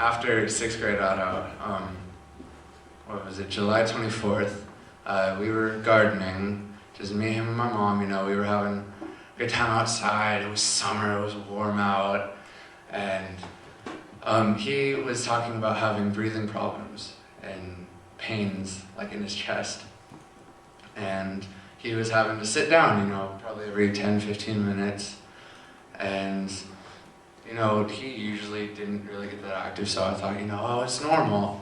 after 6th grade auto, what was it, July 24th, we were gardening, just me, him, and my mom, we were having a good time outside. It was summer, it was warm out, and he was talking about having breathing problems and pains, like in his chest. And he was having to sit down, probably every 10, 15 minutes. And, he usually didn't really get that active, so I thought, oh, it's normal.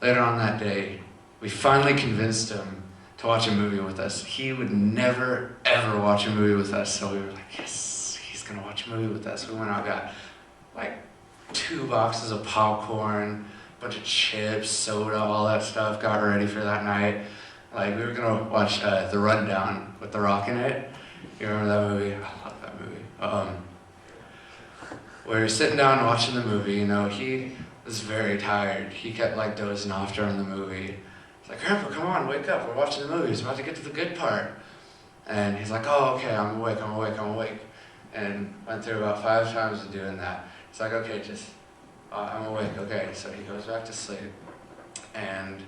Later on that day, we finally convinced him to watch a movie with us. He would never, ever watch a movie with us, so we were like, yes, he's gonna watch a movie with us. We went out, got like 2 boxes of popcorn, a bunch of chips, soda, all that stuff, got ready for that night. Like, we were gonna watch The Rundown with The Rock in it. You remember that movie? I love that movie. We were sitting down watching the movie, he was very tired. He kept like dozing off during the movie. He's like, Grandpa, come on, wake up, we're watching the movie, it's about to get to the good part. And he's like, oh, okay, I'm awake. And went through about 5 times of doing that. He's like, okay, I'm awake, okay. So he goes back to sleep. And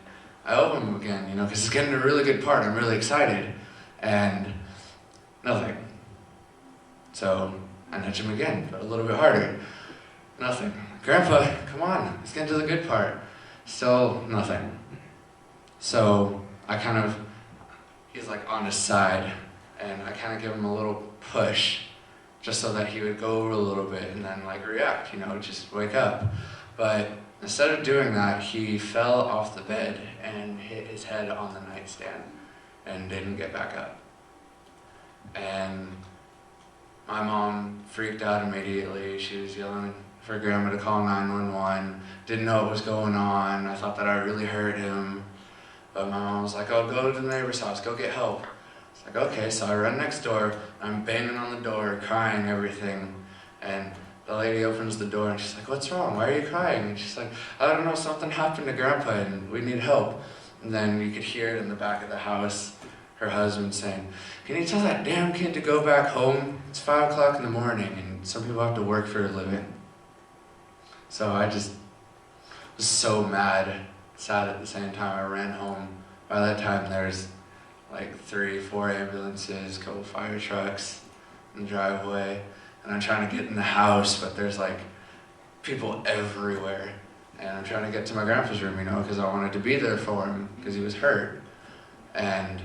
I open him again, because it's getting to a really good part. I'm really excited. And nothing. So I nudge him again, but a little bit harder. Nothing. Grandpa, come on, let's get to the good part. Still nothing. So he's like on his side, and I kind of give him a little push, just so that he would go over a little bit and then like react, just wake up. But instead of doing that, he fell off the bed and hit his head on the nightstand and didn't get back up. And my mom freaked out immediately. She was yelling for Grandma to call 911. Didn't know what was going on. I thought that I really hurt him. But my mom was like, oh, go to the neighbor's house, go get help. It's like, okay, so I run next door. I'm banging on the door, crying, everything. And the lady opens the door and she's like, what's wrong? Why are you crying? And she's like, I don't know, something happened to Grandpa and we need help. And then you could hear it in the back of the house, her husband saying, can you tell that damn kid to go back home? It's 5 o'clock in the morning and some people have to work for a living. So I just was so mad, sad at the same time. I ran home. By that time there's like 3, 4 ambulances, a couple fire trucks in the driveway. And I'm trying to get in the house, but there's like people everywhere. And I'm trying to get to my grandpa's room, because I wanted to be there for him, because he was hurt. And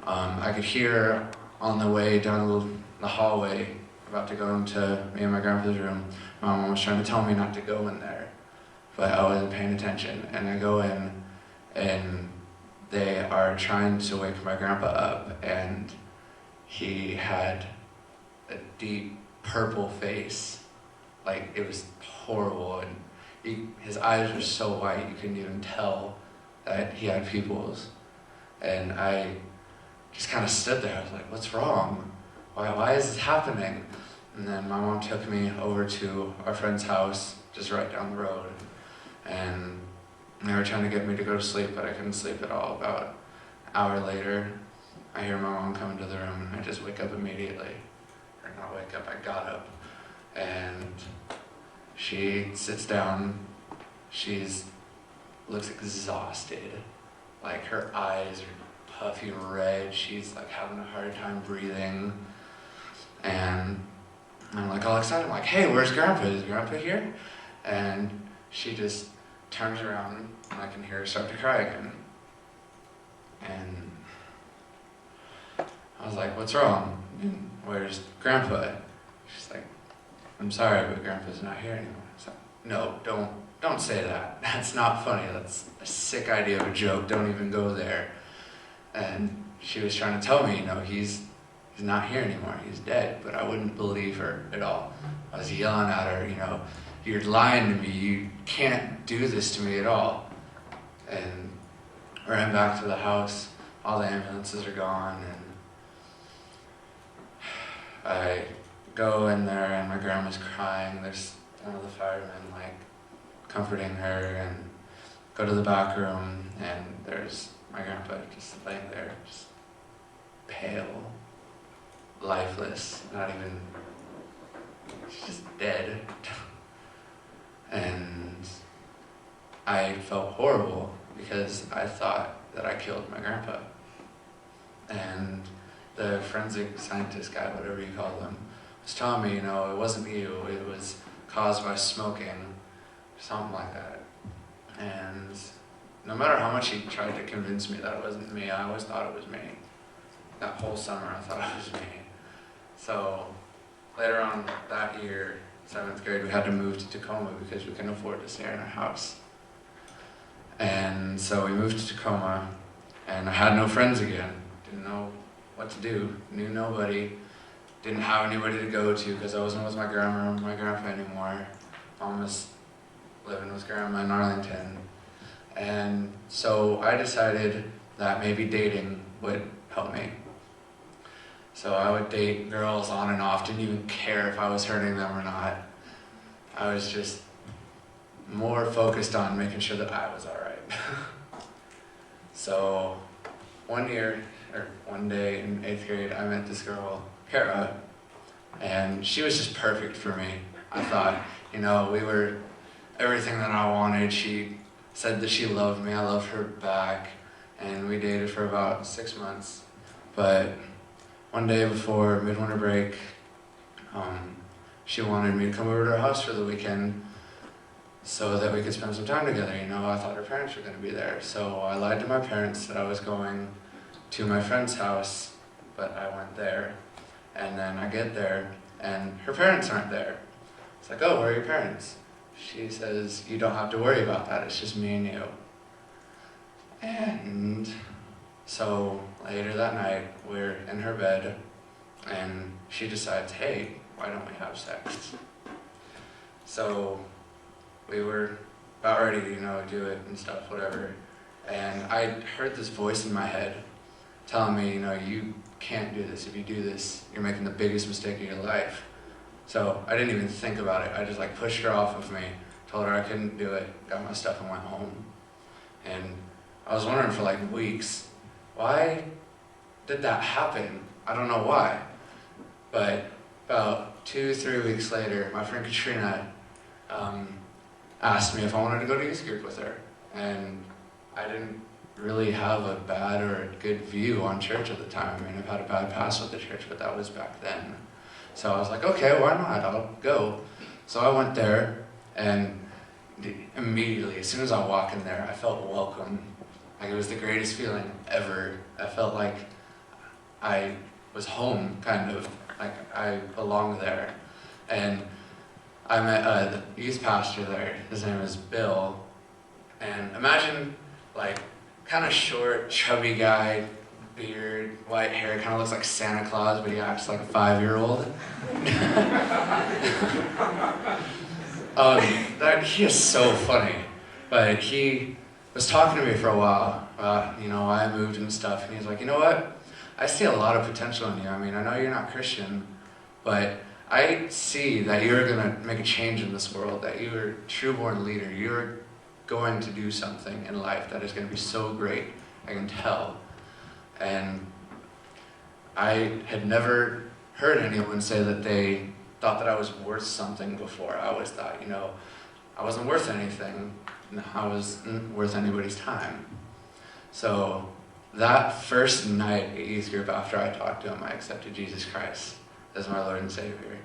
I could hear on the way down the hallway, about to go into me and my grandpa's room, my mom was trying to tell me not to go in there, but I wasn't paying attention. And I go in, and they are trying to wake my grandpa up, and he had a deep purple face, like it was horrible, and his eyes were so white you couldn't even tell that he had pupils. And I just kind of stood there. I was like, what's wrong? Why is this happening? And then my mom took me over to our friend's house, just right down the road. And they were trying to get me to go to sleep, but I couldn't sleep at all. About an hour later, I hear my mom come into the room, and I just wake up immediately. Or not wake up, I got up. And she sits down. Looks exhausted. Like her eyes are puffy red. She's like having a hard time breathing. And I'm like all excited. I'm like, hey, where's Grandpa? Is Grandpa here? And she just turns around and I can hear her start to cry again. And I was like, what's wrong? And where's Grandpa? She's like, I'm sorry, but Grandpa's not here anymore. So, no, don't say that. That's not funny. That's a sick idea of a joke. Don't even go there. And she was trying to tell me, he's not here anymore. He's dead. But I wouldn't believe her at all. I was yelling at her, you're lying to me. You can't do this to me at all. And ran back to the house. All the ambulances are gone. And I go in there and my grandma's crying. There's one of the firemen comforting her, and go to the back room, and there's my grandpa just laying there, just pale, lifeless, she's just dead. And I felt horrible because I thought that I killed my grandpa. And the forensic scientist guy, whatever you call him, was telling me, it wasn't you, it was caused by smoking, something like that. And no matter how much he tried to convince me that it wasn't me, I always thought it was me. That whole summer I thought it was me. So later on that year, 7th grade, we had to move to Tacoma because we couldn't afford to stay in our house. And so we moved to Tacoma, and I had no friends again. Didn't know what to do, knew nobody, didn't have anybody to go to because I wasn't with my grandma or my grandpa anymore. Mom was living with grandma in Arlington. And so I decided that maybe dating would help me. So I would date girls on and off, didn't even care if I was hurting them or not. I was just more focused on making sure that I was all right. So one day in 8th grade, I met this girl, Kara, and she was just perfect for me. I thought, we were everything that I wanted. She said that she loved me, I loved her back, and we dated for about 6 months. But one day before midwinter break, she wanted me to come over to her house for the weekend so that we could spend some time together. I thought her parents were going to be there. So I lied to my parents that I was going to my friend's house, but I went there. And then I get there, and her parents aren't there. It's like, oh, where are your parents? She says, you don't have to worry about that, it's just me and you. And so later that night, we're in her bed, and she decides, hey, why don't we have sex? So we were about ready to, do it and stuff, whatever. And I heard this voice in my head telling me, you can't do this. If you do this, you're making the biggest mistake of your life. So I didn't even think about it. I just pushed her off of me, told her I couldn't do it, got my stuff and went home. And I was wondering for weeks, why did that happen? I don't know why. But about 2-3 weeks later, my friend Katrina asked me if I wanted to go to youth group with her. And I didn't really have a bad or a good view on church at the time. I've had a bad past with the church, but that was back then. So I was like, okay, why not? I'll go. So I went there, and immediately, as soon as I walked in there, I felt welcome. It was the greatest feeling ever. I felt like I was home, kind of. I belonged there. And I met the youth pastor there. His name is Bill. And imagine, kind of short, chubby guy, beard, white hair, kind of looks like Santa Claus, but he acts like a 5-year-old. He is so funny. But he was talking to me for a while about, why I moved and stuff, and he's like, you know what? I see a lot of potential in you. I know you're not Christian, but I see that you're going to make a change in this world, that you're a true-born leader. You're going to do something in life that is going to be so great, I can tell. And I had never heard anyone say that they thought that I was worth something before. I always thought, I wasn't worth anything. I wasn't worth anybody's time. So that first night at youth group after I talked to him, I accepted Jesus Christ as my Lord and Savior.